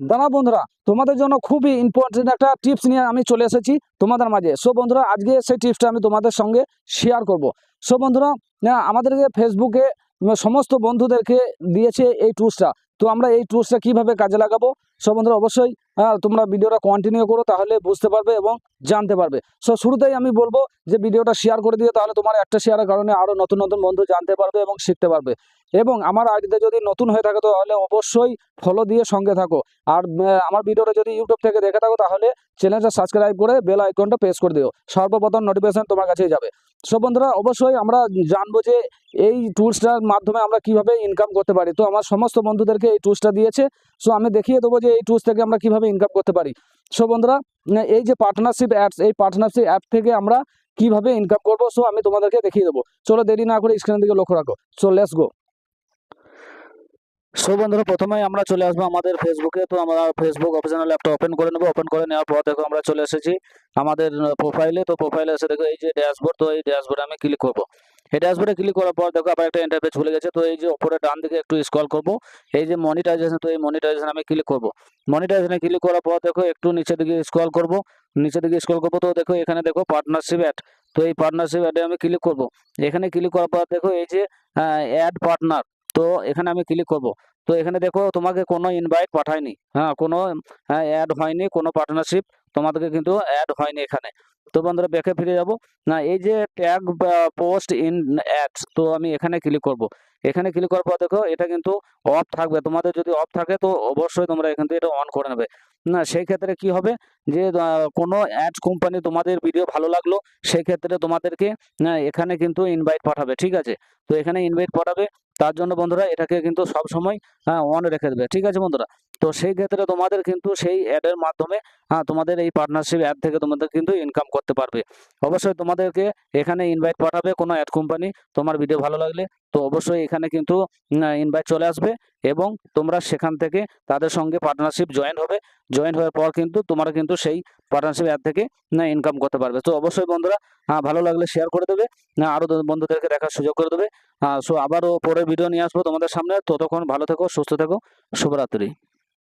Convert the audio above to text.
দাঁড়া বন্ধুরা, তোমাদের জন্য খুবই ইম্পর্টেন্ট একটা টিপস নিয়ে আমি চলে এসেছি তোমাদের মাঝে। সো বন্ধুরা, আজকে সেই টিপসটা আমি তোমাদের সঙ্গে শেয়ার করব। সো বন্ধুরা, আমাদেরকে ফেসবুকে সমস্ত বন্ধুদেরকে দিয়েছে এই টুলসটা। তো আমরা এই টুলসটা কিভাবে কাজে লাগাবো, সো বন্ধুরা অবশ্যই তোমরা ভিডিওটা কন্টিনিউ করো, তাহলে বুঝতে পারবে এবং জানতে পারবে। সো শুরুতেই আমি বলবো যে ভিডিওটা শেয়ার করে দিও, তাহলে তোমার একটা শেয়ারের কারণে আরও নতুন নতুন বন্ধু জানতে পারবে এবং শিখতে পারবে। এবং আমার আইডিতে যদি নতুন হয়ে থাকে তাহলে অবশ্যই ফলো দিয়ে সঙ্গে থাকো। আর আমার ভিডিওটা যদি ইউটিউব থেকে দেখে থাকো তাহলে চ্যানেলটা সাবস্ক্রাইব করে বেল আইকনটা প্রেস করে দিও, সর্বপ্রথম নোটিফিকেশন তোমার কাছেই যাবে। সো বন্ধুরা, অবশ্যই আমরা জানবো যে এই টুলসটার মাধ্যমে আমরা কিভাবে ইনকাম করতে পারি। তো আমার সমস্ত বন্ধুদেরকে এই টুলসটা দিয়েছে। সো আমি দেখিয়ে দেবো যে এই টুলস থেকে আমরা কিভাবে ইনকাম করতে পারি। সো বন্ধুরা, এই যে পার্টনারশিপ অ্যাপস, এই পার্টনারশিপ অ্যাপ থেকে আমরা কিভাবে ইনকাম করবো, সো আমি তোমাদেরকে দেখিয়ে দেবো। চলো দেরি না করে স্ক্রিনের দিকে লক্ষ্য রাখো। So let's go. সো বন্ধুরা, প্রথমেই আমরা চলে আসবো আমাদের ফেসবুকে। তো আমরা ফেসবুক অফিসিয়াল অ্যাপটা ওপেন করে নেবো। ওপেন করে নেওয়ার পর দেখো আমরা চলে এসেছি আমাদের প্রোফাইলে। তো প্রোফাইলে এসে দেখো এই যে ড্যাশবোর্ড, তো এই ড্যাশবোর্ডে আমি ক্লিক করবো। এই ড্যাশবোর্ডে ক্লিক করার পর দেখো আবার একটা ইন্টারফেস খুলে গেছে। তো এই যে উপরে ডান দিকে একটু স্ক্রল করবো, এই যে মনিটাইজেশন, তো এই মনিটাইজেশন আমি ক্লিক করবো। মনিটাইজেশনে ক্লিক করার পর দেখো একটু নিচের দিকে স্ক্রল করবো, নিচের দিকে স্ক্রল করবো। তো দেখো এখানে দেখো পার্টনারশিপ অ্যাড, তো এই পার্টনারশিপ অ্যাডে আমি ক্লিক করবো। এখানে ক্লিক করার পর দেখো এই যে অ্যাড পার্টনার, তো এখানে আমি ক্লিক করবো। তো এখানে দেখো তোমাকে কোনো ইনভাইট পাঠায়নি, হ্যাঁ, কোনো অ্যাড হয়নি, কোনো পার্টনারশিপ তোমাদেরকে কিন্তু অ্যাড হয়নি এখানে। তো বন্ধুরা ব্যাকে ফিরে যাব না, এই যে ট্যাগ পোস্ট ইন অ্যাডস, তো আমি এখানে ক্লিক করব। এখানে ক্লিক করার পর দেখো এটা কিন্তু অফ থাকবে। তোমাদের যদি অফ থাকে তো অবশ্যই তোমরা এখান থেকে এটা অন করে নেবে। না, সেই ক্ষেত্রে কি হবে যে কোনো অ্যাডস কোম্পানি তোমাদের ভিডিও ভালো লাগলো, সেই ক্ষেত্রে তোমাদেরকে এখানে কিন্তু ইনভাইট পাঠাবে, ঠিক আছে। তো এখানে ইনভাইট পাঠাবে, তার জন্য বন্ধুরা এটাকে কিন্তু সব সময় অন রেখে দেবে, ঠিক আছে বন্ধুরা। তো সেই ক্ষেত্রে তোমাদের কিন্তু সেই অ্যাডের মাধ্যমে তোমাদের এই পার্টনারশিপ অ্যাড থেকে তোমাদের কিন্তু ইনকাম করতে পারবে। অবশ্যই তোমাদেরকে এখানে ইনভাইট পাঠাবে কোনো অ্যাড কোম্পানি তোমার ভিডিও ভালো লাগলে। তো অবশ্যই এখানে কিন্তু ইনভাইট চলে আসবে এবং তোমরা সেখান থেকে তাদের সঙ্গে পার্টনারশিপ জয়েন হবে। জয়েন হওয়ার পর কিন্তু তোমরা কিন্তু সেই পার্টনারশিপ অ্যাড থেকে ইনকাম করতে পারবে। তো অবশ্যই বন্ধুরা ভালো লাগলে শেয়ার করে দেবে, আরও বন্ধুদেরকে দেখার সুযোগ করে দেবে। সো আবারও পরের ভিডিও নিয়ে আসবো তোমাদের সামনে। ততক্ষণ ভালো থেকো, সুস্থ থেকো, শুভরাত্রি।